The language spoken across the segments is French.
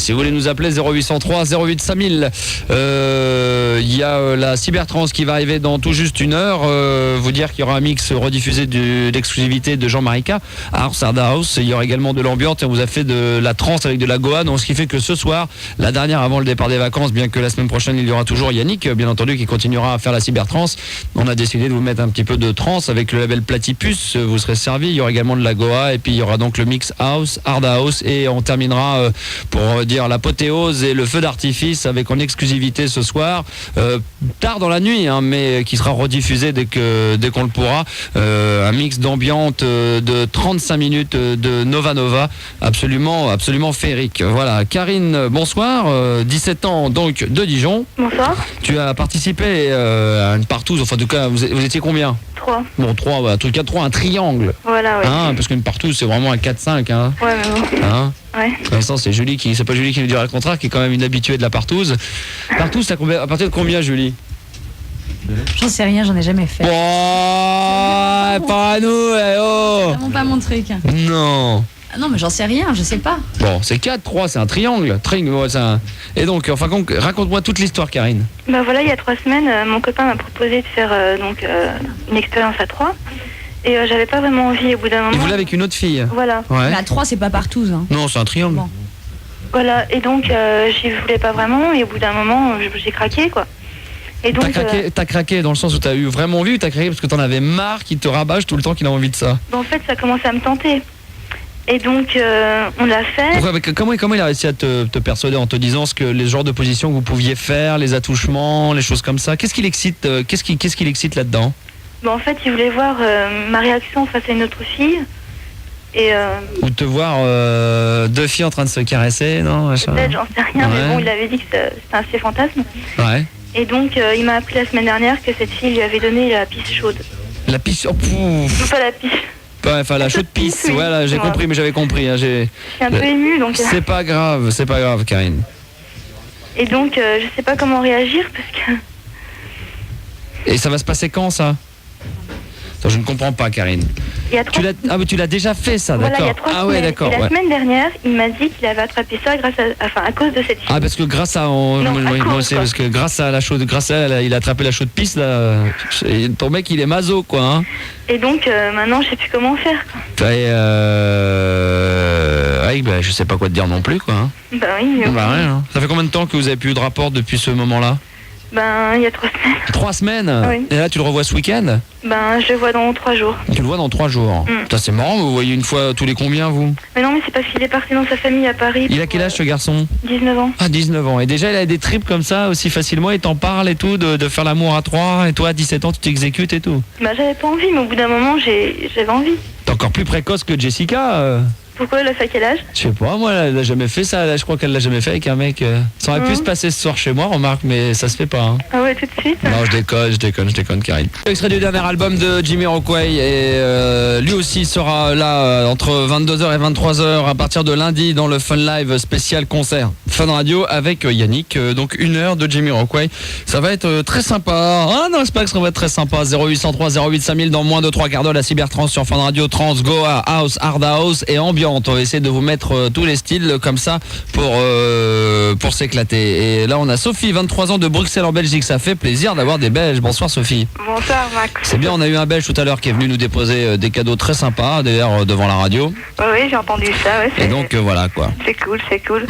Si vous voulez nous appeler 0803 08 5000. Il y a la Cybertrans qui va arriver dans tout juste une heure. Vous dire qu'il y aura un mix rediffusé d'exclusivité de Jean-Marie K. à House Hard House. Il y aura également de l'ambiance et on vous a fait de la trance avec de la Goa. Donc ce qui fait que ce soir, la dernière avant le départ des vacances, bien que la semaine prochaine il y aura toujours Yannick, bien entendu, qui continuera à faire la Cybertrans. On a décidé de vous mettre un petit peu de trance avec le label Platypus. Vous serez servi. Il y aura également de la Goa et puis il y aura donc le mix House, Hard House et on terminera pour dire l'apothéose et le feu d'artifice avec en exclusivité ce soir, tard dans la nuit, hein, mais qui sera rediffusé dès qu'on le pourra. Un mix d'ambiance de 35 minutes de Nova Nova, absolument féerique. Voilà, Karine, bonsoir, 17 ans donc de Dijon. Bonsoir. Tu as participé à une partouze, enfin en tout cas vous étiez combien? 3. Bon, 3, ouais, en tout cas 3, un triangle. Voilà, ouais. Hein, parce qu'une partouze c'est vraiment un 4-5. Hein. Ouais, mais bon. Hein, ouais. pour l'instant c'est Julie c'est pas Julie qui nous dira le contraire, qui est quand même une habituée de la partouze. Partouze, à partir de combien, Julie? J'en sais rien, j'en ai jamais fait. Oh, pas à nous, C'est vraiment pas mon truc. Non. Ah non, mais j'en sais rien, je sais pas. Bon, c'est 4, 3, c'est un triangle. Ouais, Et donc, enfin, raconte-moi toute l'histoire, Karine. Bah voilà, il y a 3 semaines, mon copain m'a proposé de faire une expérience à 3. Et j'avais pas vraiment envie au bout d'un moment. Il voulait avec une autre fille. Voilà. Ouais. Mais à 3, c'est pas partout. Hein. Non, c'est un triangle. Bon. Voilà, et donc j'y voulais pas vraiment, et au bout d'un moment, j'ai craqué, quoi. Et donc, t'as craqué dans le sens où t'as eu vraiment envie ou t'as craqué parce que t'en avais marre qu'il te rabâche tout le temps qu'il a envie de ça? En fait, ça commençait à me tenter. Et donc, on l'a fait. Pourquoi, comment il a réussi à te persuader en te disant les genres de positions que vous pouviez faire, les attouchements, les choses comme ça? Qu'est-ce qui l'excite qu'est-ce qui l'excite là-dedans? En fait, il voulait voir ma réaction face à une autre fille. Et ou te voir 2 filles en train de se caresser, non? Peut-être, j'en sais rien, mais bon, il avait dit que c'était un ses fantasmes. Ouais. Et donc, il m'a appris la semaine dernière que cette fille lui avait donné la pisse chaude. La pisse... Oh, non, pas la pisse. Ouais, enfin, la chaude pisse, oui. Voilà, j'ai compris, mais j'avais compris. Hein, je suis un peu émue, donc... C'est pas grave, Karine. Et donc, je sais pas comment réagir, parce que... Et ça va se passer quand, ça? Attends, je ne comprends pas, Karine. Il y a 3... mais tu l'as déjà fait, ça, voilà, d'accord. Il y a 3 semaines. Ouais, d'accord. Et la semaine dernière, il m'a dit qu'il avait attrapé ça à cause de cette fille. Ah, parce que grâce à... parce que grâce à la chaude... Grâce à elle, il a attrapé la chaude pisse, là. Ton mec, il est maso, quoi, hein. Et donc, maintenant, je sais plus comment faire, quoi. Ouais, je sais pas quoi te dire non plus, quoi. Hein. Bah oui. Bah, rien. Ça fait combien de temps que vous avez plus eu de rapport depuis ce moment-là? Il y a 3 semaines. 3 semaines? Oui. Et là, tu le revois ce week-end? Je le vois dans 3 jours. Tu le vois dans 3 jours? Putain, c'est marrant, vous voyez une fois tous les combien, vous? Mais non, mais c'est parce qu'il est parti dans sa famille à Paris. Il a quel âge, ce garçon? 19 ans. Ah, 19 ans. Et déjà, il a des trips comme ça, aussi facilement, il t'en parle et tout, de faire l'amour à 3, et toi, à 17 ans, tu t'exécutes et tout? J'avais pas envie, mais au bout d'un moment, j'avais envie. T'es encore plus précoce que Jessica Pourquoi elle a fait à quel âge? Je sais pas, moi elle a jamais fait ça, je crois qu'elle l'a jamais fait avec un mec. Ça aurait pu se passer ce soir chez moi, remarque, mais ça se fait pas. Hein. Ah ouais, tout de suite? Non, je déconne, Karine. Extrait du dernier album de Jamiroquai et lui aussi sera là entre 22h et 23h à partir de lundi dans le Fun Live spécial concert Fun Radio avec Yannick. Donc 1 heure de Jamiroquai. Ça va être très sympa. Ah non, c'est pas que ça va être très sympa. 0803 08 5000 dans moins de 3 quarts d'heure, la Cybertrans sur Fun Radio, Trans, Goa, House, Hard House et Ambiance. On va essayer de vous mettre tous les styles comme ça pour s'éclater. Et là, on a Sophie, 23 ans de Bruxelles en Belgique. Ça fait plaisir d'avoir des Belges. Bonsoir, Sophie. Bonsoir, Max. C'est bien, on a eu un Belge tout à l'heure qui est venu nous déposer des cadeaux très sympas, d'ailleurs, devant la radio. Oui, j'ai entendu ça. Ouais, et donc, voilà, quoi. C'est cool.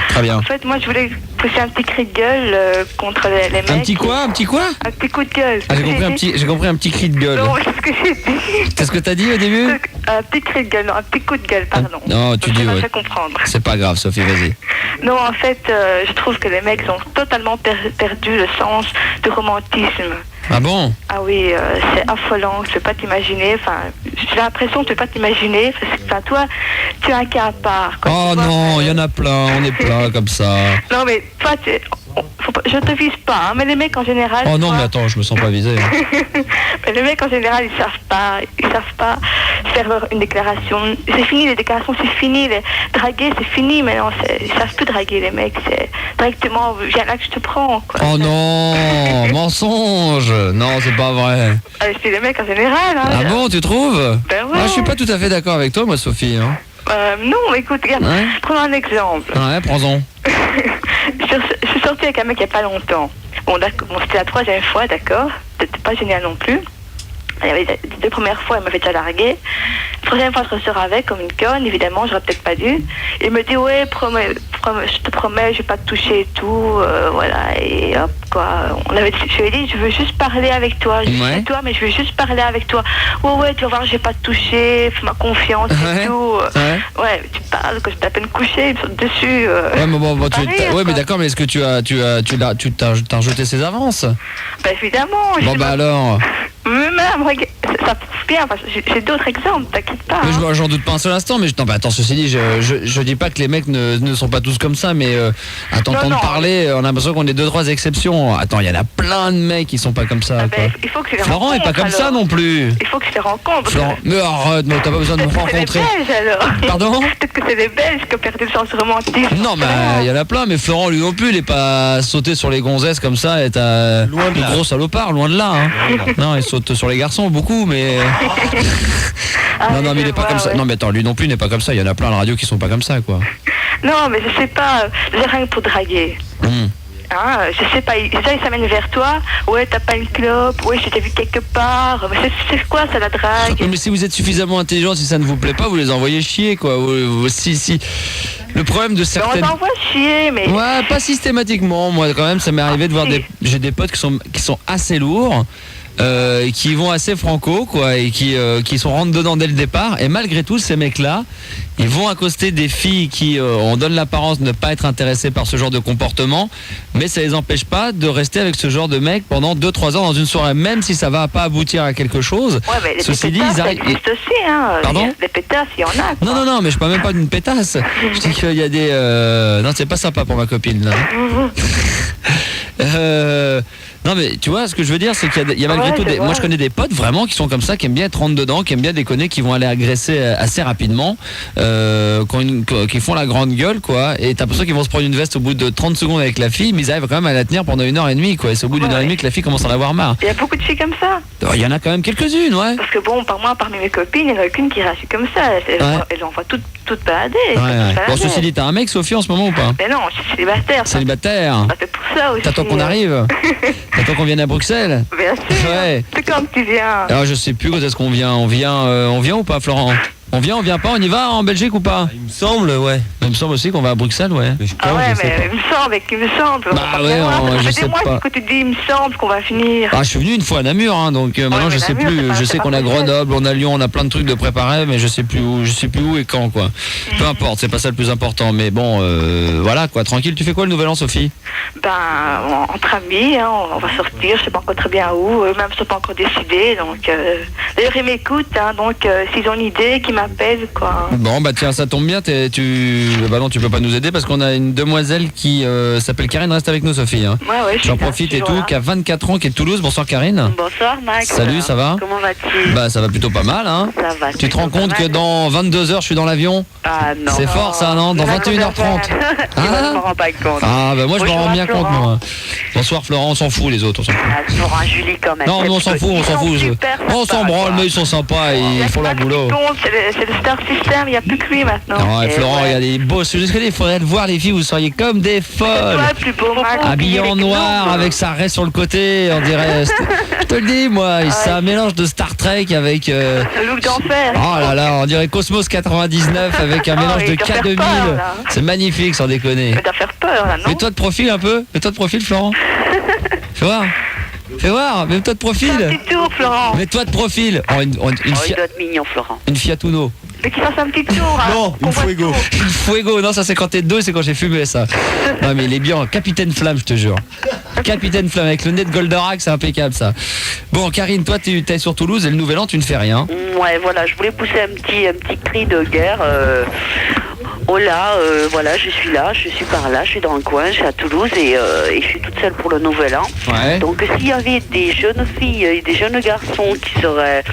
Très bien. En fait, moi, je voulais pousser un petit cri de gueule contre les mecs. Un petit quoi? Un petit quoi? Un petit coup de gueule. Ah, j'ai compris un petit cri de gueule. Non, c'est ce que j'ai dit. Qu'est-ce que t'as dit au début? Un petit cri de gueule, non, un petit coup de gueule, pardon. Non, tu dis, ouais. Comprendre. C'est pas grave, Sophie, vas-y. Non, en fait, je trouve que les mecs ont totalement perdu le sens du romantisme. Ah bon? Ah oui, c'est affolant, tu peux pas t'imaginer, j'ai l'impression que tu peux pas t'imaginer, parce que toi, tu as un cas à part. Quoi, oh non, il y en a plein, on est plein comme ça. Non mais toi, je te vise pas, hein, mais les mecs en général... Oh non, mais attends, je me sens pas visé. Mais les mecs en général, ils savent pas faire une déclaration. C'est fini les déclarations, c'est fini, draguer c'est fini, mais non, ils savent plus draguer les mecs, c'est directement, viens là que je te prends, quoi. Oh non, mensonge. Non, c'est pas vrai. C'est les mecs en général. Hein, ah bon, tu trouves? Ben ouais. Je suis pas tout à fait d'accord avec toi, moi, Sophie. Hein. Non, écoute, regarde, Ouais. prenons un exemple. Ouais, prends-en. Je suis sortie avec un mec il n'y a pas longtemps. Bon, c'était la 3e fois, d'accord. C'était pas génial non plus. Il y avait les 2 premières fois, il m'avait déjà largué. La 3e fois, je ressors avec, comme une conne, évidemment, j'aurais peut-être pas dû. Il me dit, ouais, je te promets, je vais pas te toucher et tout, voilà, et hop, quoi. Je lui ai dit, je veux juste parler avec toi. Je suis chez toi, mais je veux juste parler avec toi. Ouais, tu vas voir, je vais pas te toucher, fais-moi confiance et tout. Ouais, tu parles, que je t'ai à peine couché, il me saute dessus. Ouais, mais bon, mais d'accord, mais est-ce que tu t'as rejeté ses avances? Bah, évidemment. Bon, bah alors. Même, regarde, ça prouve bien, parce que j'ai d'autres exemples, t'inquiète pas. Mais j'en doute pas un seul instant, mais non, bah attends, ceci dit, je dis pas que les mecs ne sont pas tous comme ça, mais à t'entendre parler, on a l'impression qu'on est 2-3 exceptions. Attends, il y en a plein de mecs qui sont pas comme ça. Quoi. Il faut que je les Florent rencontre, est pas comme ça non plus. Il faut que je les rencontre. Florent, mais arrête, t'as pas besoin de me rencontrer. C'est les Belges alors. Pardon? Peut-être que c'est les Belges qui ont perdu le sens romantique. Non, mais il y en a plein, mais Florent lui non plus, il est pas sauté sur les gonzesses comme ça, et t'as Loin de là. gros salopard, loin de là. Hein. Non, il saute sur les garçons beaucoup, mais. Non, mais il est pas comme ça. Ouais. Non, mais attends, lui non plus n'est pas comme ça. Il y en a plein à la radio qui sont pas comme ça, quoi. Non, mais je sais pas, j'ai rien que pour draguer. Hein, je sais pas, il s'amène vers toi. Ouais, t'as pas une clope. Ouais, je t'ai vu quelque part. Mais c'est quoi ça, la drague? Mais si vous êtes suffisamment intelligent, si ça ne vous plaît pas, vous les envoyez chier, quoi. Si. Le problème de certaines. On t'envoie chier, mais. Ouais, pas systématiquement. Moi, quand même, ça m'est arrivé de voir j'ai des potes qui sont assez lourds. Qui vont assez franco, quoi, et qui sont rentrent dedans dès le départ. Et malgré tout, ces mecs-là, ils vont accoster des filles qui on donne l'apparence de ne pas être intéressées par ce genre de comportement, mais ça les empêche pas de rester avec ce genre de mec pendant 2-3 ans dans une soirée, même si ça va pas aboutir à quelque chose. Ouais, mais les Ceci dit, pétasses, ils arrivent. ça existe aussi, hein. Pardon? Les pétasses, il y en a. Quoi. Non, mais je parle même pas d'une pétasse. Je dis qu'il y a des. Non, c'est pas sympa pour ma copine là. Non, mais tu vois, ce que je veux dire, c'est qu'il y a malgré tout moi je connais des potes vraiment qui sont comme ça, qui aiment bien être rentre dedans, qui aiment bien déconner, qui vont aller agresser assez rapidement, qui font la grande gueule, quoi, et t'as l'impression qu'ils vont se prendre une veste au bout de 30 secondes avec la fille, mais ils arrivent quand même à la tenir pendant 1h30, quoi, et c'est au bout d'une heure et demie que la fille commence à en avoir marre. Il y a beaucoup de filles comme ça. Il y en a quand même quelques-unes, ouais. Parce que bon, parmi mes copines, il n'y en a aucune qui réagit comme ça. Elles envoient toutes balader. Bon, ceci dit, t'as un mec, Sophie, en ce moment ou pas? Mais non, je suis célibataire. Célibataire. Ça fait pour ça aussi. T'attends qu'on arrive. T'attends qu'on vienne à Bruxelles. Bien sûr. Ouais. C'est quand tu viens. Alors je sais plus quand est-ce qu'on vient. On vient ou pas, Florent? On vient pas? On y va en Belgique ou pas? Il me semble, ouais. Il me semble aussi qu'on va à Bruxelles, ouais. Mais je Ah ouais, je sais mais pas. il me semble. Bah ouais, je sais pas. Que tu dis, il me semble qu'on va venir. Ah, je suis venu une fois à Namur, hein, donc maintenant mais je sais Namur, plus. Je sais c'est qu'on pas a Bruxelles. Grenoble, on a Lyon, on a plein de trucs de préparer, mais je sais plus où et quand, quoi. Peu importe, c'est pas ça le plus important. Mais bon, voilà, quoi. Tranquille. Tu fais quoi le nouvel an, Sophie? Ben, entre amis, hein, on va sortir, je sais pas encore très bien où, même je sais pas encore décidé, donc d'ailleurs ils m'écoutent, hein, donc s'ils ont une idée, qu'ils m'appellent, quoi. Bon, bah tiens, ça tombe bien. Bah non, tu peux pas nous aider parce qu'on a une demoiselle qui s'appelle Karine. Reste avec nous, Sophie. Hein. Ouais, J'en profite et tout, qui a 24 ans, qui est de Toulouse. Bonsoir, Karine. Bonsoir Max. Salut, ça va? Comment vas-tu? Bah ça va plutôt pas mal, hein. Ça va. Tu te rends compte que dans 22h, je suis dans l'avion? Ah non. C'est fort ça, non? Dans 21h30. Je me rends pas compte. Ah bah moi je me Bonjour rends bien Florent. compte, moi. Bonsoir Florent, on s'en fout les autres, on s'en fout. Ah, Florent, Julie quand même. Non, mais on s'en fout, on s'en fout. On s'en branle, mais ils sont sympas, ils font leur boulot. C'est le Star System, il n'y a plus que lui maintenant. Ah ouais, Et Florent, ouais. regardez, il bosse. Il faudrait le voir, les filles, vous seriez comme des folles. Toi, le plus beau, Max. Habillé en Oubliez les noir, gnomes. avec sa raie sur le côté, on dirait. Je te le dis, moi, c'est un mélange de Star Trek avec. Le look d'enfer. Oh là là, on dirait Cosmos 99 avec un Oh, mélange de il doit faire K2000. peur, là. C'est magnifique, sans déconner. Ça doit faire peur, là, non? Mets-toi de profil un peu. Mets-toi de profil, Florent. Fais voir. Fais voir. Mets-toi de Fais un profil. petit tour, Florent. Mets-toi de profil. Oh, une Oh, il doit être mignon, Florent. une Fiat Uno. Mais qu'il fasse un petit tour. Hein, Non, qu'on une voit Fuego. tout. Une Fuego. Non, ça c'est quand t'es deux, c'est quand j'ai fumé ça. Non, mais il est bien. Capitaine Flamme, je te jure. Capitaine Flamme avec le nez de Goldorak, c'est impeccable ça. Bon, Karine, toi, tu es sur Toulouse et le Nouvel An, tu ne fais rien. Ouais, voilà, je voulais pousser un petit cri de guerre. Oh là, voilà, je suis là, je suis par là, je suis dans le coin, je suis à Toulouse et je suis toute seule pour le Nouvel An. Ouais. Donc s'il y avait des jeunes filles et des jeunes garçons qui seraient,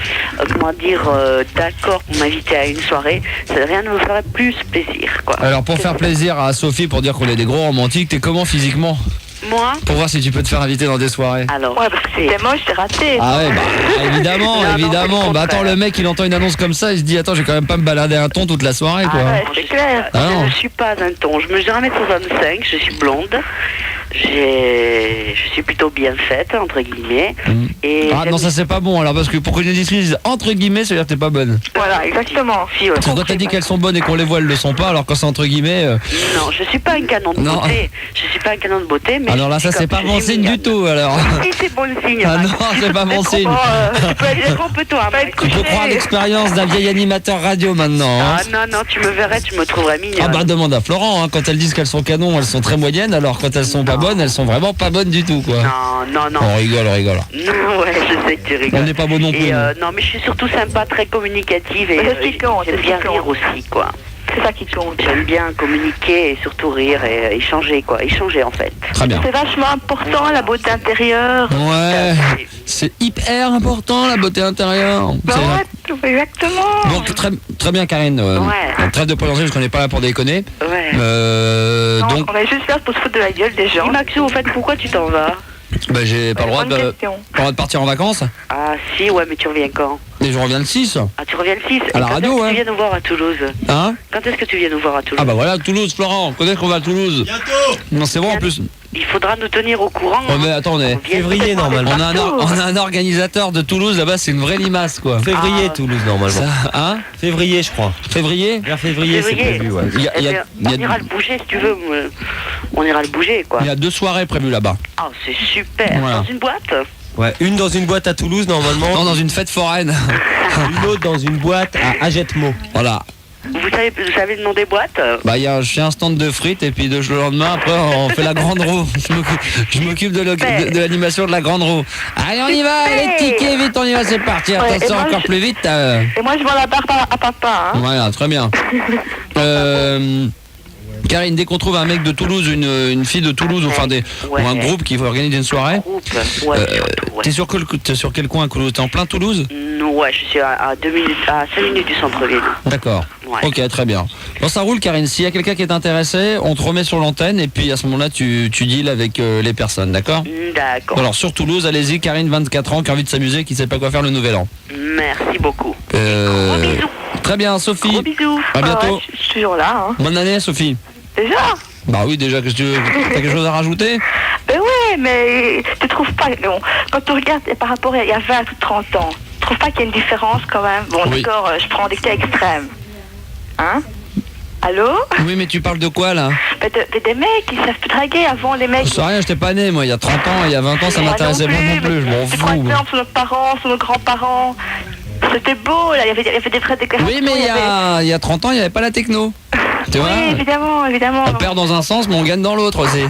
d'accord pour m'inviter à une soirée, rien ne me ferait plus plaisir, quoi. Alors, pour faire plaisir à Sophie, pour dire qu'on est des gros romantiques, t'es comment physiquement? Moi Pour voir si tu peux te faire inviter dans des soirées. Alors, Ouais, parce que c'était moche, c'est raté. Ah ouais, bah évidemment, Non, non, évidemment. c'est le Bah attends, contraire. le mec il entend une annonce comme ça, il se dit attends, j'ai quand même pas me balader un ton toute la soirée quoi. Ouais, c'est clair. Ah non. Je ne suis pas un ton. Je mesure 1m65, je suis blonde. Je suis plutôt bien faite, entre guillemets. Et Ah non, ça c'est pas bon alors parce que pour que les auditrices disent entre guillemets, ça veut dire que t'es pas bonne. Voilà, exactement. Si, ouais. Parce que quand t'as dit qu'elles sont bonnes et qu'on les voit, elles le sont pas, alors quand c'est entre guillemets. Non, je suis pas un canon de Non. beauté. Je suis pas un canon de beauté, mais. Alors là, je ça suis c'est comme- pas je bon suis signe du mignonne. tout alors. Si, c'est bon signe. Ah Max. non, c'est pas bon signe. Tu peux être trompe-toi, Pas Max. être Tu peux croire l'expérience d'un vieil animateur radio maintenant. Hein. Ah non, non, tu me verrais, tu me trouverais mignonne. Ah bah demande à Florent, hein. Quand elles disent qu'elles sont canons, elles sont très moyennes, alors quand elles sont pas bonnes, elles sont vraiment pas bonnes du tout quoi. Non, non, non. On rigole, on rigole. Non, ouais, je sais que tu rigoles. On n'est pas beau non plus. Et nous. non, mais je suis surtout sympa, très communicative et Mais c'est ce qui compte, j'aime c'est ce bien qui compte. rire aussi, quoi. C'est ça qui compte. J'aime bien communiquer et surtout rire et échanger, quoi. Échanger, en fait. Très bien. C'est vachement important, la beauté intérieure. Ouais, c'est hyper important la beauté intérieure. Bah C'est- ouais, exactement. Donc très, très bien Karine. Ouais. Trêve de présenter parce qu'on n'est pas là pour déconner. Ouais. Non, Donc on est juste là pour se foutre de la gueule des gens. Dis, Maxou, en fait, pourquoi tu t'en vas? bah, j'ai pas le droit Bonne de, question. pas le droit de partir en vacances. Ah, si, ouais, mais tu reviens quand? Et je reviens le 6. Ah, tu reviens le 6. À la Et quand radio, est-ce que ouais. tu viens nous voir à Toulouse? Hein? Quand est-ce que tu viens nous voir à Toulouse? Ah bah voilà, Toulouse, Florent. Quand est-ce qu'on va à Toulouse? Bientôt. Non, c'est bon en plus. Il faudra nous tenir au courant. Ouais, mais attendez. On vient Février, peut-être normalement. On a un organisateur de Toulouse là-bas, c'est une vraie limace quoi. Février, Ah. Toulouse, normalement. Ça, hein? Février, je crois. Février? Vers février, c'est Février. prévu, ouais. Il y a, Eh il y a- bien, il y a- on ira le bouger si tu veux. On ira le bouger, quoi. il y a 2 soirées prévues là-bas. Ah, c'est super. Voilà. Dans une boîte? Ouais, une dans une boîte à Toulouse, normalement. Non, dans une fête foraine. Une autre dans une boîte à Agetmo. Voilà. Vous savez le nom des boîtes? Bah, j'ai un stand de frites et puis le lendemain, après, on fait la grande roue. Je m'occupte de l'animation de la grande roue. Allez, on y va, les tickets, vite, on y va, c'est parti. Ouais, Attention, et moi, encore je- plus vite. Et moi, je vends la barbe à papa. Hein. Voilà, très bien. Karine, dès qu'on trouve un mec de Toulouse, une fille de Toulouse, enfin ou un groupe qui veut organiser une soirée, Groupe. Ouais, surtout, ouais. t'es sur quel coin, Toulouse? T'es en plein Toulouse? Ouais, je suis à 2 minutes, à 5 minutes du centre-ville. D'accord. Ouais. Ok, très bien. Bon, ça roule, Karine. S'il y a quelqu'un qui est intéressé, on te remet sur l'antenne et puis à ce moment-là, tu deals avec les personnes, d'accord? D'accord. Alors sur Toulouse, allez-y, Karine, 24 ans, qui a envie de s'amuser, qui sait pas quoi faire le nouvel an. Merci beaucoup. Euh, Gros bisous. Très bien, Sophie. Gros bisous. À bientôt. Ouais, je suis toujours là. Hein. Bonne année, Sophie. Déjà. Bah oui, déjà, qu'est-ce que tu veux? T'as quelque chose à rajouter? Ben ouais, mais tu trouves pas. Bon, quand tu regardes par rapport à il y a 20 ou 30 ans, tu trouves pas qu'il y a une différence quand même? Bon, Oui. d'accord, je prends des cas extrêmes. Hein? Allô? Oui, mais tu parles de quoi là? Ben, des mecs qui savent plus draguer. Avant, les mecs. Je sais rien, j'étais pas né, moi, il y a 30 ans, il y a 20 ans, ça Moi m'intéressait pas non plus, je m'en Tu prends fous. exemple sur nos parents, sur nos grands-parents. C'était beau, là, il y avait des vraies déclarations. Oui, mais il y a 30 ans, il n'y avait pas la techno. Tu vois? Oui, évidemment, évidemment. On perd dans un sens, mais on gagne dans l'autre aussi.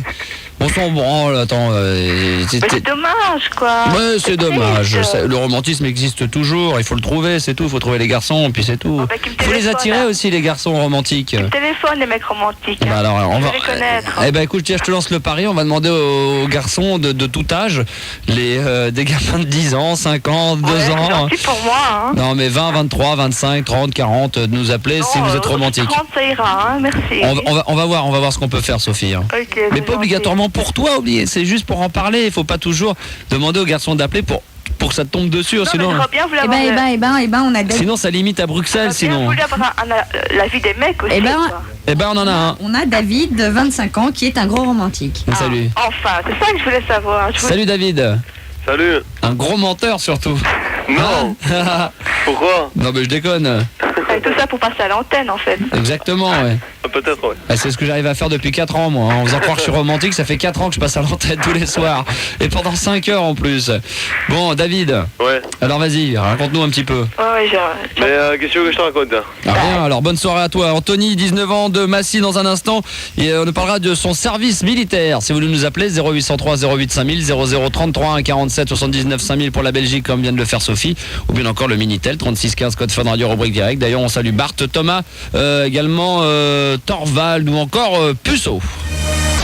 On s'en branle, attends. Mais c'est dommage, quoi. Ouais, c'est dommage. triste. Le romantisme existe toujours, il faut le trouver, c'est tout. Il faut trouver les garçons, et puis c'est tout. Oh, bah, qui me Il faut les téléphone, attirer là. aussi, les garçons romantiques. Téléphone, les mecs romantiques. Bah hein. alors, on Je va. vais les connaître. Eh ben écoute, tiens, je te lance le pari. On va demander aux garçons de tout âge, des gamins de 10 ans, 5 ans, 2 Ouais, c'est ans. gentil pour moi, hein. Non, mais 20, 23, 25, 30, 40, de nous appeler si Non, vous êtes romantique. 30, ça ira, hein, merci. On va voir ce qu'on peut faire, Sophie. Hein. Ok, Mais c'est pas gentil. obligatoirement pour toi, oubliez. C'est juste pour en parler. Il faut pas toujours demander aux garçons d'appeler pour que ça te tombe dessus. Non, mais Sinon, j'aurais bien voulu Eh avoir ben, on a David. sinon, ça limite à Bruxelles. j'aurais bien Sinon, voulu avoir l'avis des mecs aussi. Eh ben, quoi. eh ben, on en a un. On a David de 25 ans qui est un gros romantique. Salut. Ah, enfin, c'est ça que je voulais savoir. Salut David. Salut. Un gros menteur surtout. Non. Pourquoi? Non, mais je déconne. Et tout ça pour passer à l'antenne, en fait. Exactement, ouais. Peut-être, ouais. Ah, c'est ce que j'arrive à faire depuis 4 ans, moi. En faisant croire que je suis romantique, ça fait 4 ans que je passe à l'antenne tous les soirs. Et pendant 5 heures en plus. Bon, David, Ouais. alors vas-y, raconte-nous un petit peu. Ouais, Mais qu'est-ce que je te raconte? Ah, rien, alors bonne soirée à toi. Anthony, 19 ans, de Massy dans un instant. Et on nous parlera de son service militaire. Si vous voulez nous appeler, 0803 08 5000, 0033 1 47 79 5000 pour la Belgique, comme vient de le faire Sophie. Ou bien encore le Minitel, 36 15, code Fun Radio, rubrique direct. D'ailleurs, on salue Bart, Thomas, également Torvald ou encore Puceau.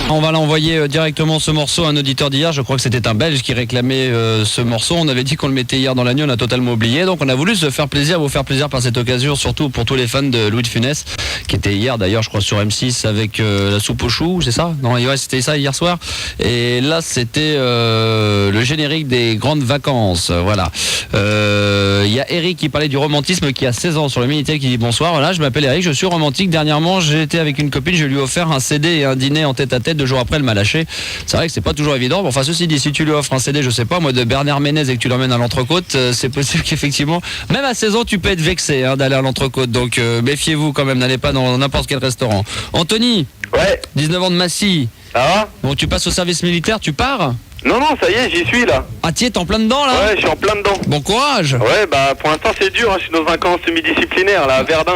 On va l'envoyer directement ce morceau à un auditeur d'hier. Je crois que c'était un Belge qui réclamait ce morceau. On avait dit qu'on le mettait hier dans la nuit, on a totalement oublié. Donc on a voulu se faire plaisir, vous faire plaisir par cette occasion, surtout pour tous les fans de Louis de Funès, qui était hier d'ailleurs, je crois, sur M6 avec la soupe aux choux, c'est ça? Non, ouais, c'était ça hier soir. Et là, c'était le générique des grandes vacances. Voilà. Il y a Eric qui parlait du romantisme, qui a 16 ans sur le Minitel, qui dit bonsoir. Voilà, je m'appelle Eric, je suis romantique. Dernièrement, j'ai été avec une copine, je lui ai offert un CD et un dîner en tête à tête. 2 jours après, elle m'a lâché. C'est vrai que c'est pas toujours évident. Bon, enfin, ceci dit, si tu lui offres un CD, je sais pas, moi, de Bernard Ménez et que tu l'emmènes à l'Entrecôte, c'est possible qu'effectivement, même à 16 ans, tu peux être vexé d'aller à l'Entrecôte. Donc, méfiez-vous quand même, n'allez pas dans n'importe quel restaurant. Anthony, Ouais, 19 ans de Massy. ça va? Bon, tu passes au service militaire, tu pars? Non, ça y est, j'y suis là. Ah, tiens, t'es en plein dedans là? Ouais, je suis en plein dedans. Bon courage. Ouais, bah pour l'instant c'est dur, hein. Je suis dans un camp semi-disciplinaire là, à Verdun.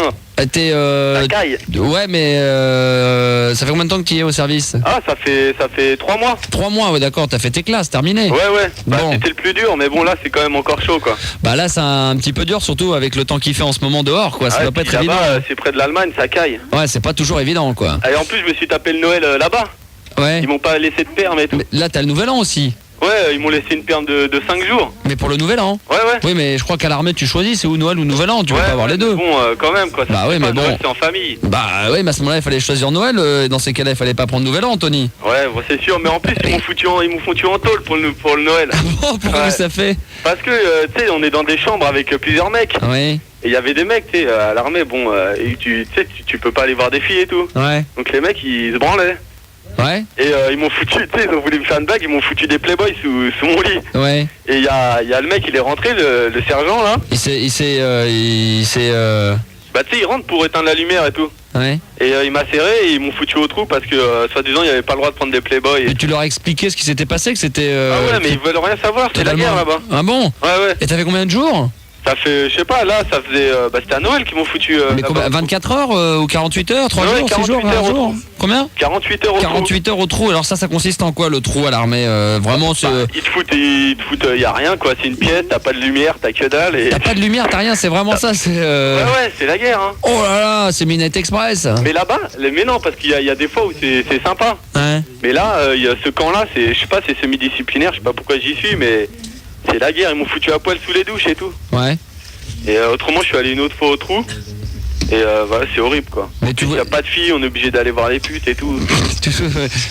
T'es La caille. ouais, mais ça fait combien de temps que tu y es au service? Ah, ça fait 3 mois. 3 mois, ouais, d'accord, t'as fait tes classes, terminé. Ouais. Bah Bon. c'était le plus dur, mais bon là c'est quand même encore chaud quoi. Bah là, c'est un petit peu dur, surtout avec le temps qu'il fait en ce moment dehors, quoi. Ça Ouais, va pas puis être évident. là-bas, c'est près de l'Allemagne, ça caille. Ouais, c'est pas toujours évident, quoi. Et en plus je me suis tapé le Noël là-bas. Ouais. Ils m'ont pas laissé de perme et tout. Mais là, t'as le nouvel an aussi. Ouais, ils m'ont laissé une perme de 5 jours. Mais pour le nouvel an. Ouais. Oui, mais je crois qu'à l'armée, tu choisis, c'est ou Noël ou nouvel an. Tu peux Ouais, pas avoir les deux. Bon, quand même quoi. Ça Bah se oui, fait mais pas, bon. Noël, c'est en famille. Bah oui, mais à ce moment-là, il fallait choisir Noël. Dans ces cas-là, il fallait pas prendre nouvel an, Anthony. Ouais, bon, c'est sûr, mais en plus ils m'ont foutu en tôle pour le Noël. Bon, pourquoi Ouais. ça fait? Parce que tu sais, on est dans des chambres avec plusieurs mecs. Oui. Et il y avait des mecs, tu sais, à l'armée, bon, et tu sais, tu peux pas aller voir des filles et tout. Ouais. Donc les mecs, ils se branlaient. Ouais. Et ils m'ont foutu, tu sais, ils ont voulu me faire une bague, ils m'ont foutu des playboys sous mon lit. Ouais. Et il y a le mec, il est rentré, le sergent, là. Il s'est Bah, tu sais, il rentre pour éteindre la lumière et tout. ouais. Et il m'a serré et ils m'ont foutu au trou parce que, soi-disant, il n'y avait pas le droit de prendre des playboys. Et tu leur as expliqué ce qui s'était passé, que c'était... Ah ouais, mais ils veulent rien savoir, c'est la guerre là-bas. Ah bon? Ouais. Et t'avais combien de jours? Ça fait, je sais pas, là, ça faisait, bah, c'était à Noël qu'ils m'ont foutu. Mais combien, 24 heures ou 48 heures? 3 Ouais, jours? 6 jours? 48 heures 20 au jours? trou. Combien? 48 heures au trou. 48 heures au trou. Alors ça consiste en quoi le trou à l'armée? Vraiment, Bah, ils te foutent, y a rien quoi, c'est une pièce, t'as pas de lumière, t'as que dalle et... t'as pas de lumière, t'as rien, c'est vraiment ça, c'est... Ouais, c'est la guerre hein. Oh là là, c'est Minette Express. Mais là-bas, mais non, parce qu'il y a des fois où c'est sympa. Ouais. Mais là, il y a ce camp-là, je sais pas, c'est semi-disciplinaire, je sais pas pourquoi j'y suis, mais c'est la guerre, ils m'ont foutu à poil sous les douches et tout. Ouais. Et autrement, je suis allé une autre fois au trou. Et voilà, c'est horrible quoi. Mais tu Il vois... y a pas de filles, on est obligé d'aller voir les putes et tout. Bien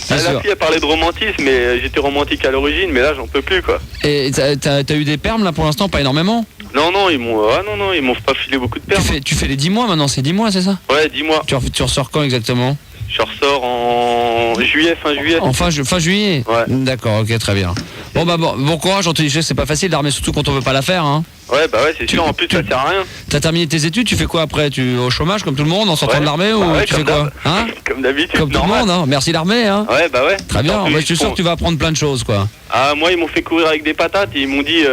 La sûr. fille a parlé de romantisme, mais j'étais romantique à l'origine, mais là j'en peux plus quoi. Et t'as eu des permes là pour l'instant? Pas énormément? Non, ils m'ont pas filé beaucoup de pertes. Tu fais les 10 mois maintenant, c'est 10 mois, c'est ça? Ouais, dis-moi. Tu ressors quand exactement? Je ressors en juillet, fin juillet. Fin juillet? Ouais. D'accord, ok, très bien. Bon courage, Anthony, je sais, c'est pas facile l'armée, surtout quand on veut pas la faire, hein. Ouais, bah ouais, c'est sûr, en plus ça sert à rien. T'as terminé tes études, tu fais quoi après? Tu au chômage comme tout le monde en sortant Ouais. de l'armée ou Bah ouais, tu fais comme quoi? d'hab. Hein? Comme d'habitude, Comme tout le normal. monde, hein. Merci l'armée, hein. Ouais, bah ouais. Très bien, En plus, je suis sûr que tu vas apprendre plein de choses, quoi. Ah, moi, ils m'ont fait courir avec des patates et ils m'ont dit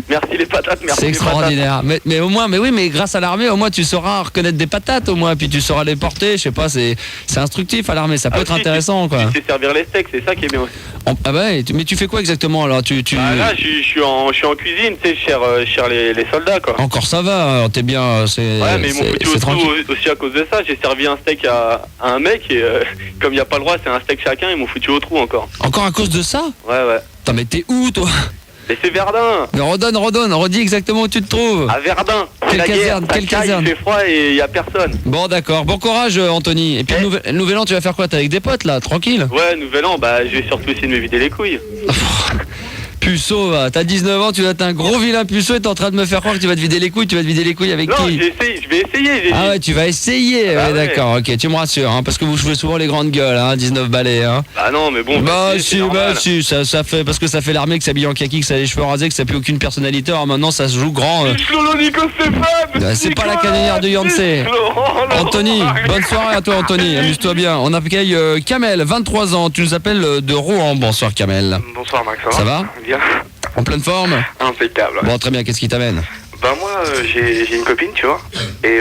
merci les patates, merci C'est les patates. extraordinaire. Mais au moins, mais grâce à l'armée, au moins tu sauras reconnaître des patates, au moins, puis tu sauras les porter. Je sais pas, c'est instructif à l'armée, ça peut Ah, être si, intéressant, quoi. Tu sais servir les steaks, c'est ça qui est bien aussi. Ah bah, mais tu fais quoi exactement alors? Bah, là, je suis en cuisine, tu sais, je cher les soldats, quoi. Encore ça va, t'es bien, c'est. Ouais, mais ils m'ont foutu au trou tranquille. aussi à cause de ça. J'ai servi un steak à un mec et comme il n'y a pas le droit, c'est un steak chacun, ils m'ont foutu au trou encore. Encore à cause de ça? Ouais. Putain, mais t'es où, toi? Et c'est Verdun. Mais redis exactement où tu te trouves. À Verdun. C'est Quelle la guerre, caserne, ça quelle caille, caserne? il fait froid et il n'y a personne. Bon, d'accord. Bon courage, Anthony. Et puis, le nouvel an, tu vas faire quoi? T'es avec des potes, là? Tranquille? Ouais, nouvel an, bah je vais surtout essayer de me vider les couilles. Puceau, va. T'as 19 ans, tu vas être un gros vilain puceau et t'es en train de me faire croire que tu vas te vider les couilles. Tu vas te vider les couilles avec Non, qui? je vais essayer. J'ai Ah dit. ouais, tu vas essayer. Ah Ouais, ouais. d'accord, ok. Tu me rassures, hein, parce que vous jouez souvent les grandes gueules, hein, 19 balais, hein. Bah non, mais bon. Bah c'est si, normal. ça fait, parce que ça fait l'armée que s'habille en kaki, que ça a les cheveux rasés, que ça n'a plus aucune personnalité. Alors maintenant, ça se joue grand. Lolo Nico Stéphane. C'est pas la canonnière de Beyoncé. Anthony, bonne soirée à toi, Anthony. Amuse-toi bien. On accueille Kamel, 23 ans. Tu nous appelles de Rouen. Bonsoir, Kamel. Bonsoir Max, Ça va? Bien. En pleine forme? Impeccable. Bon, très bien. Qu'est-ce qui t'amène? Bah moi j'ai une copine tu vois et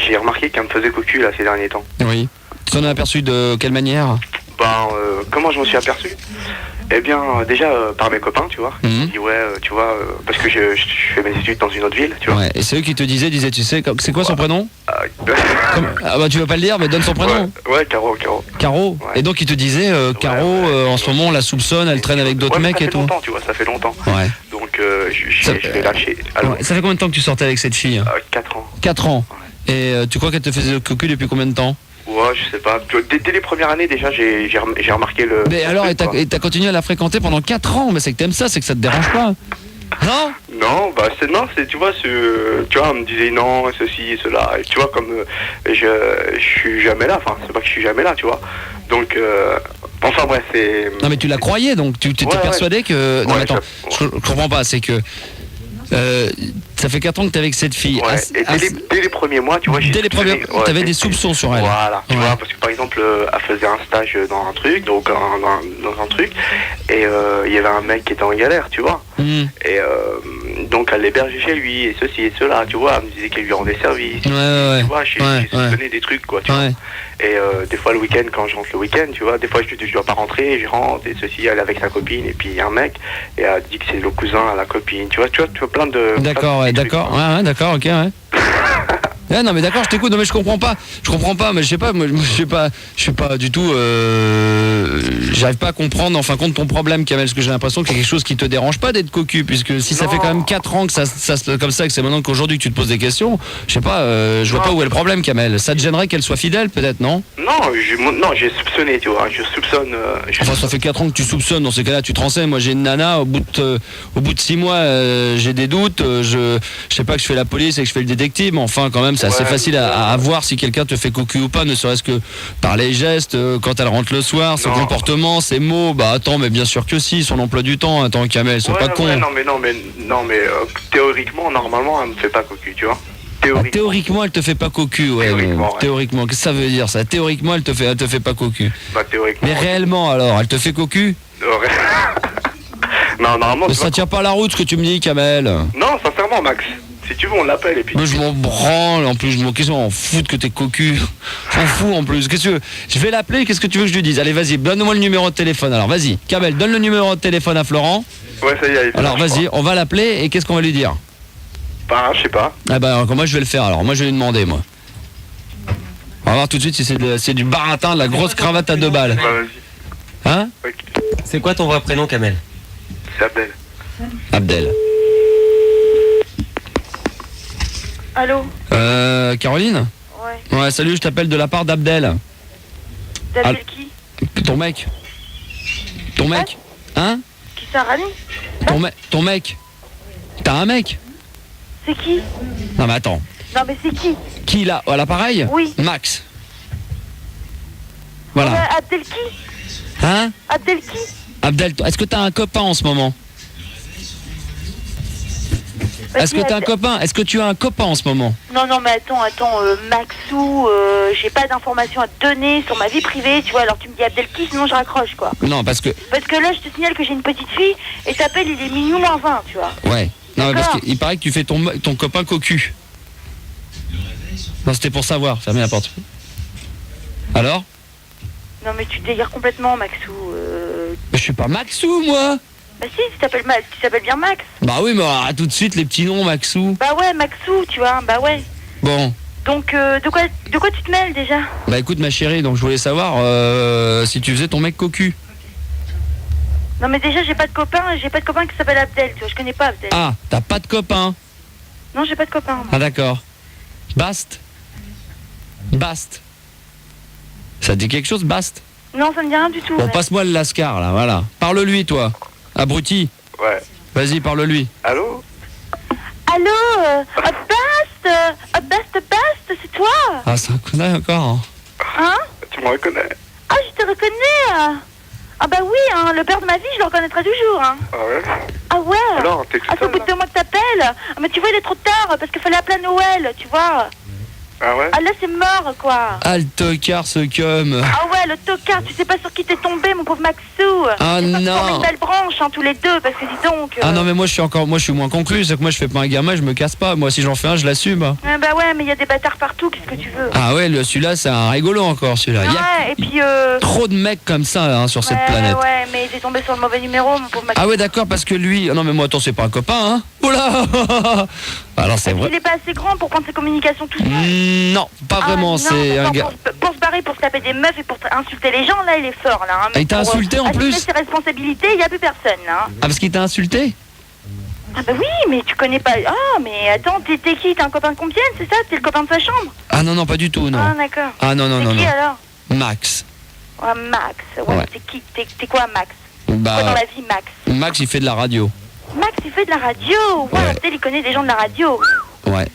j'ai remarqué qu'elle me faisait cocu là ces derniers temps. Oui. Tu t'en as aperçu de quelle manière? Comment je m'en suis aperçu? Eh bien, déjà par mes copains, tu vois. Ils m'ont dit ouais, tu vois, parce que je fais mes études dans une autre ville, tu vois. Ouais, et c'est eux qui te disaient, tu sais, c'est quoi son prénom? Ah bah tu veux pas le dire, mais donne son prénom. Ouais, Caro. Caro. Ouais. Et donc il te disait, Caro, en ce moment on la soupçonne, elle traîne avec d'autres mecs et tout. Ça fait longtemps, tu vois, ça fait longtemps. Ouais. Donc je l'ai lâché. Alors, Ouais. Ça fait combien de temps que tu sortais avec cette fille? 4 ans. 4 ans. Et tu crois qu'elle te faisait le cocu depuis combien de temps? Ouais, je sais pas. Dès les premières années, déjà, j'ai remarqué le... Mais alors, et t'as continué à la fréquenter pendant 4 ans? Mais c'est que t'aimes ça, c'est que ça te dérange pas? Non? Non, tu vois, on me disait non, ceci, cela, et tu vois, comme je suis jamais là, enfin, c'est pas que je suis jamais là, tu vois, donc, enfin bref, c'est... Non mais tu la croyais, donc tu étais persuadé que... Non mais attends, je comprends pas, c'est que... ça fait 4 ans que t'es avec cette fille. Ouais, et dès les premiers mois, tu vois, t'avais des soupçons sur elle. Voilà, tu vois, parce que par exemple, elle faisait un stage dans un truc, donc dans un truc, et il y avait un mec qui était en galère, tu vois. Et donc elle l'hébergeait chez lui, et ceci et cela, tu vois, elle me disait qu'elle lui rendait service. Tu vois, j'ai donné des trucs, quoi, tu vois. Et des fois le week-end, quand je rentre le week-end, tu vois, des fois je dois pas rentrer, je rentre, et ceci, elle est avec sa copine, et puis il y a un mec, et elle dit que c'est le cousin à la copine, tu vois plein de... D'accord, ouais, d'accord, ouais, d'accord, ok, ouais. Ouais, non mais d'accord, je t'écoute, non mais je comprends pas, mais je sais pas, moi je suis pas du tout, j'arrive pas à comprendre en fin de compte ton problème, Kamel, parce que j'ai l'impression qu'il y a quelque chose qui te dérange pas d'être cocu, puisque si ça fait quand même 4 ans que ça se comme ça, que c'est maintenant qu'aujourd'hui que tu te poses des questions, je sais pas, je vois pas où est le problème, Kamel. Ça te gênerait qu'elle soit fidèle, peut-être, non? Non, j'ai soupçonné, tu vois, je soupçonne... Enfin, ça fait 4 ans que tu soupçonnes, dans ces cas-là, tu te renseignes. Moi j'ai une nana, au bout de 6 mois, j'ai des doutes, je sais pas que je fais la police et que je fais le détective, mais enfin quand même c'est assez facile à voir si quelqu'un te fait cocu ou pas, ne serait-ce que par les gestes, quand elle rentre le soir, son comportement, ses mots. Bah attends, mais bien sûr que si, son emploi du temps. Attends, Kamel, sois pas con. Non mais théoriquement, normalement, elle me fait pas cocu, tu vois. Théoriquement, elle te fait pas cocu, ouais. Théoriquement, qu'est-ce que ça veut dire ça? Théoriquement, elle te fait pas cocu. Bah théoriquement. Mais réellement alors, elle te fait cocu? Non, normalement. Mais ça tient pas la route ce que tu me dis, Kamel. Non, sincèrement, Max. Si tu veux, on l'appelle et puis... Moi je m'en branle en plus, qu'est-ce qu'on fout que t'es cocu? J'en fous en plus, qu'est-ce que tu veux? Je vais l'appeler, qu'est-ce que tu veux que je lui dise? Allez vas-y, donne-moi le numéro de téléphone. Alors vas-y, Kamel, donne le numéro de téléphone à Florent. Ouais, ça y est. Alors vas-y, on va l'appeler et qu'est-ce qu'on va lui dire? Bah, je sais pas. Ah bah moi je vais le faire alors, moi je vais lui demander moi. On va voir tout de suite si c'est du baratin, de la grosse cravate à 2 balles. Bah vas-y. Hein? Okay. C'est quoi ton vrai prénom, Kamel? C'est Abdel. Abdel. Allô? Caroline? Ouais. Ouais, salut, je t'appelle de la part d'Abdel. T'appelles qui? Ton mec. Ton mec? Hein? Qui ça, Rani? Ton mec. T'as un mec? C'est qui? Non mais attends. Non mais c'est qui? Qui là? À l'appareil? Oui. Max. Voilà. Abdel qui? Hein? Abdel qui? Abdel, est-ce que t'as un copain en ce moment? Est-ce que t'as un copain? Est-ce que tu as un copain en ce moment? Non, mais attends, Maxou, j'ai pas d'informations à te donner sur ma vie privée, tu vois, alors tu me dis Abdelki, sinon je raccroche, quoi. Non, parce que là, je te signale que j'ai une petite fille, et t'appelles, il est minuit moins 20, tu vois. Ouais. Non, mais parce qu'il paraît que tu fais ton copain cocu. Non, c'était pour savoir, fermez la porte. Alors? Non, mais tu délires complètement, Maxou. Mais je suis pas Maxou, moi! Bah si, tu t'appelles bien Max. Bah oui, mais alors, tout de suite les petits noms, Maxou. Bah ouais, Maxou, tu vois, bah ouais. Bon. Donc, de quoi tu te mêles déjà? Bah écoute ma chérie, donc je voulais savoir si tu faisais ton mec cocu. Non mais déjà j'ai pas de copain qui s'appelle Abdel, tu vois, je connais pas Abdel. Ah, t'as pas de copain? Non, j'ai pas de copain. Moi. Ah d'accord. Bast. Ça te dit quelque chose, Bast? Non, ça me dit rien du tout. Bon, passe-moi le lascar là, voilà. Parle-lui toi. Abruti. Ouais. Vas-y, parle-lui. Allô? Bast, c'est toi? Ah, c'est un connard encore. Hein? Tu me reconnais? Ah, je te reconnais. Ah bah oui, hein, le père de ma vie, je le reconnaîtrai toujours. Hein. Ah ouais? Ah ouais? Alors, t'es c'est au bout de 2 mois que t'appelles. Mais tu vois, il est trop tard, parce qu'il fallait appeler à Noël, tu vois. Ah ouais? Ah là, c'est mort, quoi. Ah, le tocard, ce cum. Ah ouais, le tocard, tu sais pas sur qui t'es tombé, mon pauvre Maxou. Ah C'est non. une belle branche, hein, tous les deux, parce que dis donc. Ah non, mais moi je suis moins conclu, c'est que moi je fais pas un gamin, je me casse pas. Moi si j'en fais un, je l'assume. Ah bah ouais, mais il y a des bâtards partout, qu'est-ce que tu veux? Ah ouais, celui-là c'est un rigolo encore, celui-là. Il y a Ouais, et puis trop de mecs comme ça hein, sur cette ouais, planète. Ouais, mais t'es tombé sur le mauvais numéro, mon pauvre Maxou. Ah ouais, d'accord, parce que lui. Non, mais moi, attends, c'est pas un copain, hein. Oula. Alors, c'est vrai. Il est pas assez grand pour prendre ses communications tout seul. Non, pas Ah, vraiment, non, c'est un d'accord, gars. pour se barrer, pour se taper des meufs et pour insulter les gens, là, il est fort, là. Hein, mais Il t'a pour, insulté, en assumer plus ses responsabilités, il n'y a plus personne, hein. Ah, parce qu'il t'a insulté? Ah bah oui, mais tu connais pas... Ah, mais attends, t'es qui? T'es un copain de Compiègne, c'est ça? T'es le copain de sa chambre? Ah non, non, pas du tout, non. Ah, d'accord. Ah non, non, C'est non, qui, non. alors? Max. Ouais, Max. Ouais, Ouais. t'es qui? T'es quoi, Max? Quoi dans Bah, la vie, Max? Max, il fait de la radio. Max, il fait de la radio. Ouais, Ouais. Abdel, il connaît des gens de la radio. Ouais.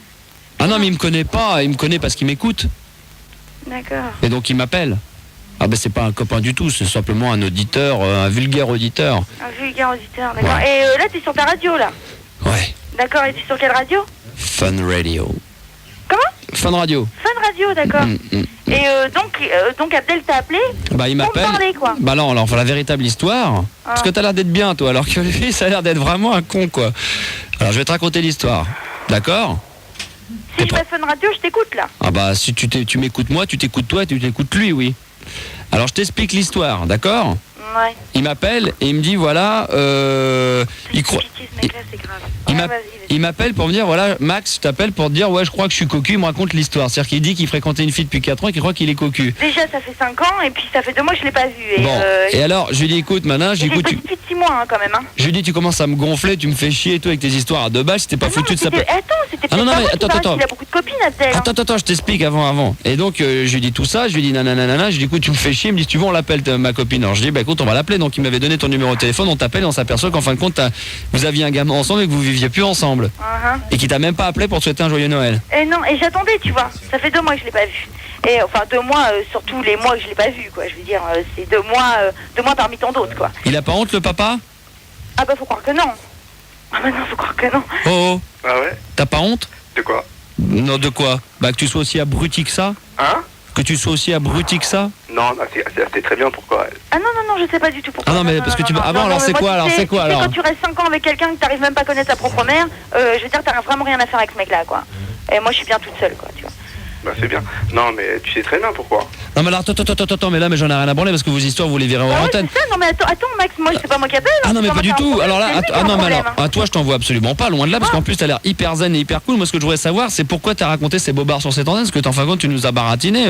Ah non, mais il me connaît pas, il me connaît parce qu'il m'écoute. D'accord. Et donc, il m'appelle. Ah bah, c'est pas un copain du tout, c'est simplement un auditeur, un vulgaire auditeur. Un vulgaire auditeur, d'accord. Ouais. Et là, t'es sur ta radio, là? Ouais. D'accord, et t'es sur quelle radio? Fun Radio. Comment? Fun Radio. Fun radio, d'accord. Et donc Abdel t'a appelé Bah, il pour m'appelle. me parler, quoi. Bah non, alors, enfin, la véritable histoire. Parce que t'as l'air d'être bien, toi, alors que lui, ça a l'air d'être vraiment un con, quoi. Alors, je vais te raconter l'histoire. D'accord? Si je fais Fun radio, je t'écoute, là. Ah bah, si tu m'écoutes moi, tu t'écoutes toi et tu t'écoutes lui, oui. Alors, je t'explique l'histoire, d'accord? Ouais. Il m'appelle et il me dit, voilà, il croit... Pitié, ce mec-là, c'est grave. Il Ouais, m'a- vas-y, vas-y. Il m'appelle pour me dire, voilà, Max, je t'appelle pour te dire, ouais, je crois que je suis cocu, il me raconte l'histoire. C'est-à-dire qu'il dit qu'il fréquentait une fille depuis 4 ans et qu'il croit qu'il est cocu. Déjà, ça fait 5 ans, et puis ça fait 2 mois que je l'ai pas vu. Et, Bon, et alors, je lui dis, écoute, maintenant, je j'ai lui dis, écoute, une petite fille de 6 mois, hein, quand même. Hein. je lui dis, tu commences à me gonfler, tu me fais chier et tout avec tes histoires à 2 balles, c'était pas Non, foutu mais de s'appeler. Attends, c'était Ah non, peut-être non, pas mais moi qui attends, paraît attends. qu'il a beaucoup de copines, Abdel. hein. Attends, je t'explique avant. Et donc, je lui dis tout ça, je lui dis nanana, je lui dis, écoute, tu me fais chier, il me dit, si tu veux, on l'appelle ma copine. Alors je dis, bah écoute, on va l'appeler. Donc il m'avait donné ton numéro de téléphone, on t'appelle et on s'aperçoit qu'en fin de compte, vous aviez un gamin ensemble et que vous viviez plus ensemble. Uh-huh. Et qu'il t'a même pas appelé pour te souhaiter un joyeux Noël. Et non, et j'attendais, tu vois. Ça fait 2 mois que je l'ai pas vu. Et enfin 2 mois, surtout les mois que je l'ai pas vu, quoi. Je veux dire, c'est 2 mois parmi tant d'autres, quoi. Il a pas honte, le papa? Ah bah faut croire que non. Ah bah non, faut croire que non. Oh, Ah ouais? t'as pas honte? De quoi? Non, de quoi? Bah que tu sois aussi abruti que ça? Hein? Que tu sois aussi abruti que ça? Non, non, c'est très bien pourquoi. Ah non, je sais pas du tout pourquoi. Ah non, mais parce que tu veux- ah bon, alors mais c'est moi, quoi, tu alors sais- c'est quoi, tu sais, alors quand tu restes 5 ans avec quelqu'un que t'arrives même pas à connaître sa propre mère, je veux dire, t'as vraiment rien à faire avec ce mec-là, quoi. Et moi, je suis bien toute seule, quoi, tu vois. Bah c'est bien. Non mais tu sais très bien pourquoi. Non mais alors attends, mais là mais j'en ai rien à branler parce que vos histoires vous les verrez en Ah ouais, antenne. c'est ça, non mais attends, Max, moi, c'est pas moi qui appelle. Ah non mais c'est pas moi du qui ai un tout. problème, Alors là, c'est lui qui a un non mais problème, alors, hein. à toi je t'en vois absolument pas, loin de là, parce qu'en plus t'as l'air hyper zen et hyper cool. Moi ce que je voudrais savoir c'est pourquoi t'as raconté ces bobards sur cette antenne, parce que en fin de compte tu nous as baratiné.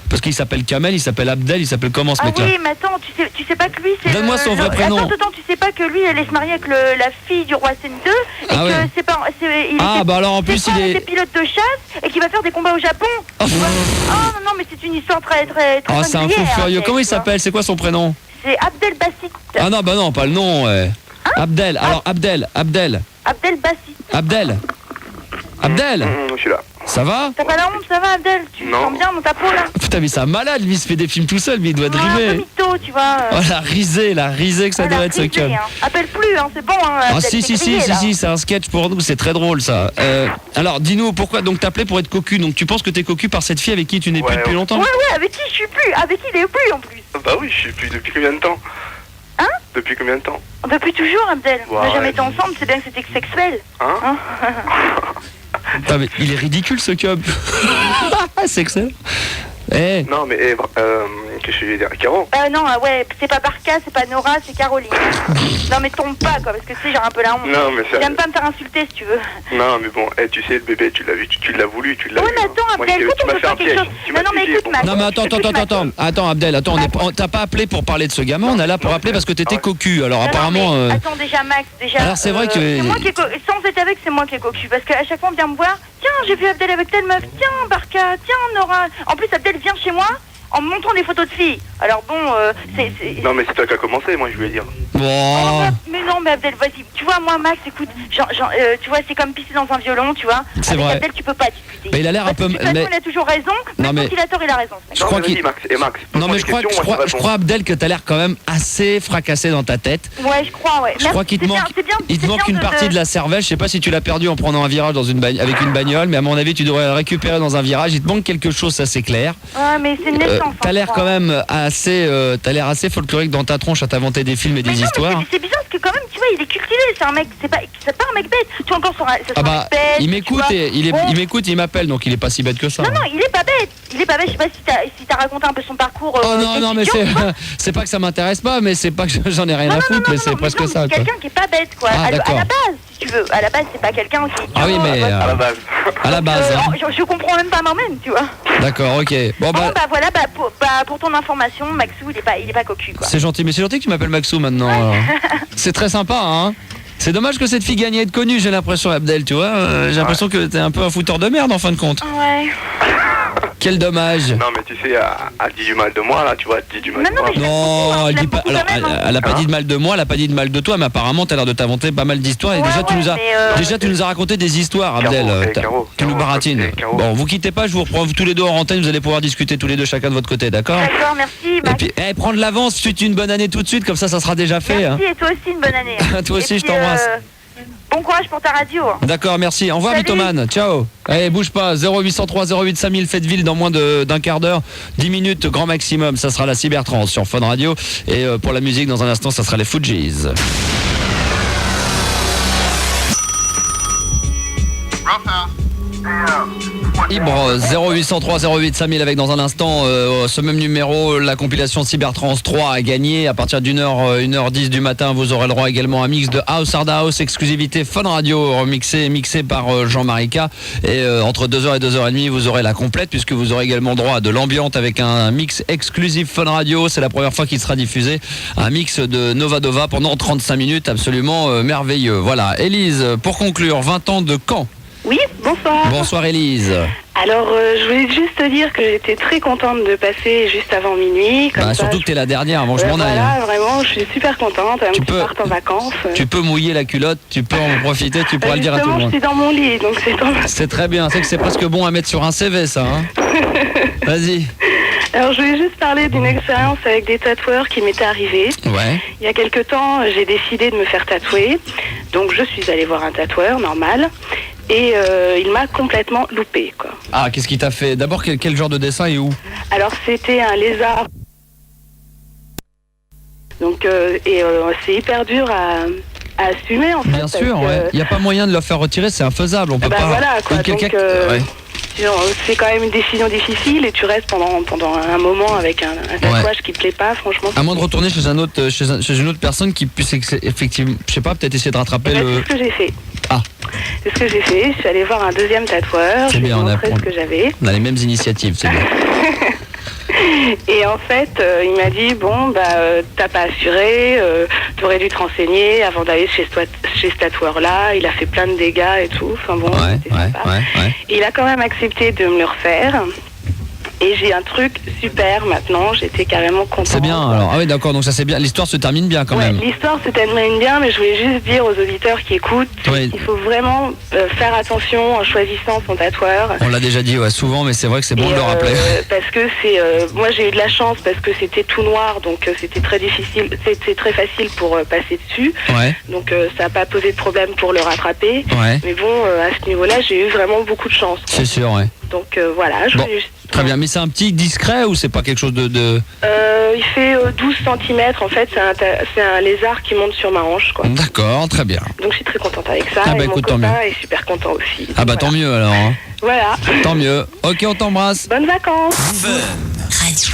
Parce qu'il s'appelle Kamel, il s'appelle Abdel, il s'appelle comment ce Ah mec-là? oui, mais attends, tu sais pas que lui, c'est... Donne-moi son vrai prénom. Attends, tu sais pas que lui, elle est se marier avec la fille du roi Sen 2, et Ah que ouais. c'est pas... il Ah, était- bah alors, en ses plus, frères il est- étaient pilote de chasse, et qui va faire des combats au Japon. Oh, Tu vois. Ah non, mais c'est une histoire très Ah c'est un fou singulière, furieux. hein, Comment il tu vois. s'appelle? C'est quoi son prénom? C'est Abdel Bassit. Ah non bah non, pas le nom. Ouais. Abdel. Alors Abdel. Abdel Bassit. Abdel. Je suis là. Ça va? T'as pas la honte, ça va, Abdel? Tu te Non. sens bien dans ta peau, là? Putain mais c'est un malade, lui il se fait des films tout seul, mais il doit Ouais, un peu driver. mytho, tu vois. Oh la risée que ça doit être ce risée, calme. hein. Appelle plus, hein, c'est bon, hein. Ah Abdel, si, c'est grillé, là. c'est un sketch pour nous, c'est très drôle ça. Alors dis-nous pourquoi donc t'appelais pour être cocu, donc tu penses que t'es cocu par cette fille avec qui tu n'es plus Ouais, depuis ouais. longtemps? Ouais, avec qui je suis plus? Avec qui il est plus, en plus? Bah oui, je suis plus depuis combien de temps? Hein? Depuis combien de temps? Depuis toujours, Abdel. On n'a Ouais. jamais été ensemble, c'est bien que c'était sexuel. Hein? Putain, mais il est ridicule ce cub. C'est excellent. Eh, Non mais qu'est-ce que je vais dire? Caro? Non, ouais, c'est pas Barca, c'est pas Nora, c'est Caroline. Non, mais tombe pas, quoi, parce que tu sais, j'ai un peu la honte. Non mais ça. J'aime pas me faire insulter, si tu veux. Non mais bon, tu sais le bébé, tu l'as vu, tu l'as voulu, tu l'as Oui, vu. mais hein. attends, Moi, Abdel, tu écoute, on m'as peut fait faire un quelque piège. chose. Tu Non, m'as non, mais piégé, écoute, bon. Max. non mais attends Abdel, attends, on t'as pas appelé pour parler de ce gamin, on est là pour appeler parce que t'étais cocu. Alors Non, non, apparemment. mais attends, déjà, Max, déjà. Alors, c'est vrai que- c'est moi qui ai sans être avec, c'est moi qui ai cocu. Parce qu'à chaque fois, on vient me voir. Tiens, j'ai vu Abdel avec telle meuf. Tiens, Barca. Tiens, Nora. En plus, Abdel vient chez moi. en me montrant des photos de filles. Alors bon, c'est... Non, mais c'est toi qui as commencé, moi, je voulais dire. Bon. Mais non, mais Abdel, vas-y. Tu vois, moi, Max, écoute, tu vois, c'est comme pisser dans un violon, tu vois. C'est Avec vrai. Abdel, tu peux pas discuter. Mais il a l'air un peu... De toute façon, il a toujours raison. Non, Même mais- quand il a tort, il a raison. ce mec. Je crois Non, mais qu'il- vas-y, Max. Et Max, Non pose-moi mais je des crois, questions, moi, je crois Abdel que t'as l'air quand même assez fracassé dans ta tête. Ouais, je crois, ouais. Je crois qu'il te manque, il te manque une partie de la cervelle. Je sais pas si tu l'as perdu en prenant un virage dans avec une bagnole, mais à mon avis tu devrais la récupérer dans un virage. Il te manque quelque chose, ça c'est clair. Ouais, mais c'est une naissance. T'as l'air quand même t'as l'air assez folklorique dans ta tronche à t'inventer des films et des histoires. C'est bizarre parce que quand même, tu vois, il est cultivé. C'est un mec, c'est pas un mec bête. Tu vois encore sur un, ça Ah bah, bête, il tu m'écoute vois. et il m'écoute, il m'appelle, donc il est pas si bête que ça. Non, il est pas bête. Il est pas bête. Je sais pas si t'as raconté un peu son parcours. Oh non, mais c'est pas que ça m'intéresse pas, mais c'est pas que j'en ai rien à foutre, mais c'est presque ça. C'est Quoi. quelqu'un qui est pas bête, quoi. Ah, à la d'accord. base, si tu veux. À la base, c'est pas quelqu'un qui. Ah oui, mais À la base. à la base. Hein. Je comprends même pas moi-même, tu vois. D'accord, ok. Bon bah, Voilà, pour ton information, Maxou, il est pas cocu, quoi. c'est gentil, mais c'est gentil que tu m'appelles Maxou maintenant. alors. C'est très sympa, hein. C'est dommage que cette fille gagne à être connue, j'ai l'impression, Abdel, tu vois. J'ai l'impression que t'es un peu un fouteur de merde en fin de compte. Ouais. Quel dommage. Non, mais tu sais, elle dit du mal de moi, là, tu vois, elle dit du mal de Non, moi. mais Non, elle dit pas. Alors, elle a pas Hein dit de mal de moi, elle a pas dit de mal de toi, mais apparemment t'as l'air de t'inventer pas mal d'histoires. Et Ouais, déjà, ouais, tu nous as raconté des histoires, Abdel. Tu nous baratines. Bon, vous quittez pas, je vous reprends tous les deux en antenne, vous allez pouvoir discuter tous les deux chacun de votre côté, d'accord? D'accord, merci. Et puis, prendre l'avance, souhaite une bonne année tout de suite, comme ça sera déjà fait. Hein. Merci, et toi aussi, une bonne année. Toi aussi, Et je puis, t'embrasse. Bon courage pour ta radio. D'accord, merci. Au revoir, Salut. Mythomane. Ciao. Allez, bouge pas. 0803 08 5000, faites ville dans moins d'un quart d'heure. 10 minutes, grand maximum. Ça sera la Cybertrans sur Fun Radio. Et pour la musique, dans un instant, ça sera les Fujis. Ibre 0803 08 5000 avec dans un instant ce même numéro, la compilation Cybertrans 3 à gagner à partir d'1h10 du matin. Vous aurez le droit également à un mix de House Hard House exclusivité Fun Radio mixé par Jean-Marie K. Et entre 2h et 2h30 vous aurez la complète puisque vous aurez également droit à de l'ambiance avec un mix exclusif Fun Radio. C'est la première fois qu'il sera diffusé, un mix de Nova Dova pendant 35 minutes absolument merveilleux. Voilà, Élise, pour conclure, 20 ans de Caen. Oui, bonsoir. Bonsoir Élise. Alors, je voulais juste te dire que j'étais très contente de passer juste avant minuit. Comme ça, surtout que t'es la dernière avant que je m'en aille. Voilà, vraiment, je suis super contente. Même Tu que je peux- parte en vacances. Tu peux mouiller la culotte, tu peux en profiter, tu pourras le dire à tout le Justement, je monde. suis dans mon lit, donc c'est tant mieux. C'est très bien, c'est que c'est presque bon à mettre sur un CV ça. Hein. Vas-y. Alors, je voulais juste parler d'une expérience avec des tatoueurs qui m'était arrivée. Ouais. Il y a quelque temps, j'ai décidé de me faire tatouer. Donc, je suis allée voir un tatoueur, normal. Et il m'a complètement loupé, quoi. Ah, qu'est-ce qu'il t'a fait? D'abord, quel genre de dessin et où? Alors, c'était un lézard. Donc, c'est hyper dur à assumer, en fait. Bien sûr, parce que, ouais. Il n'y a pas moyen de le faire retirer, c'est infaisable. On peut bah pas. voilà, quoi. Donc, quelqu'un Donc, ouais. c'est quand même une décision difficile et tu restes pendant un moment avec un tatouage qui te plaît pas, franchement. À moins de retourner chez un autre, chez une autre personne qui puisse effectivement, je sais pas, peut-être essayer de rattraper C'est le. ce que j'ai fait. Ah. C'est ce que j'ai fait. Je suis allée voir un deuxième tatoueur. C'est Je lui ai bien, montré ce que j'avais. on a les mêmes initiatives, c'est bien. Et en fait, il m'a dit t'as pas assuré, t'aurais dû te renseigner avant d'aller chez ce tatoueur-là. Il a fait plein de dégâts et tout. Enfin bon, c'était sympa. Et il a quand même accepté de me le refaire. Et j'ai un truc super maintenant, j'étais carrément contente. C'est bien alors. Ah oui, d'accord, donc ça c'est bien. L'histoire se termine bien quand même. L'histoire se termine bien, mais je voulais juste dire aux auditeurs qui écoutent qu'il faut vraiment faire attention en choisissant son tatoueur. On l'a déjà dit souvent, mais c'est vrai que c'est bon de le rappeler. Parce que moi j'ai eu de la chance parce que c'était tout noir, donc c'était très difficile, c'était très facile pour passer dessus. Ouais. Donc ça n'a pas posé de problème pour le rattraper. Ouais. Mais bon, à ce niveau-là, j'ai eu vraiment beaucoup de chance. C'est sûr, ouais. Donc voilà, je voulais juste... Très bien, mais c'est un petit discret ou c'est pas quelque chose de... Il fait 12 cm, en fait, c'est un lézard qui monte sur ma hanche, quoi. D'accord, très bien. Donc je suis très contente avec ça, Ah bah et mon écoute, tant copain mieux. est super content aussi. Ah bah Voilà. tant mieux alors. Hein. Voilà. Tant mieux. Ok, on t'embrasse. Bonnes vacances. Radio.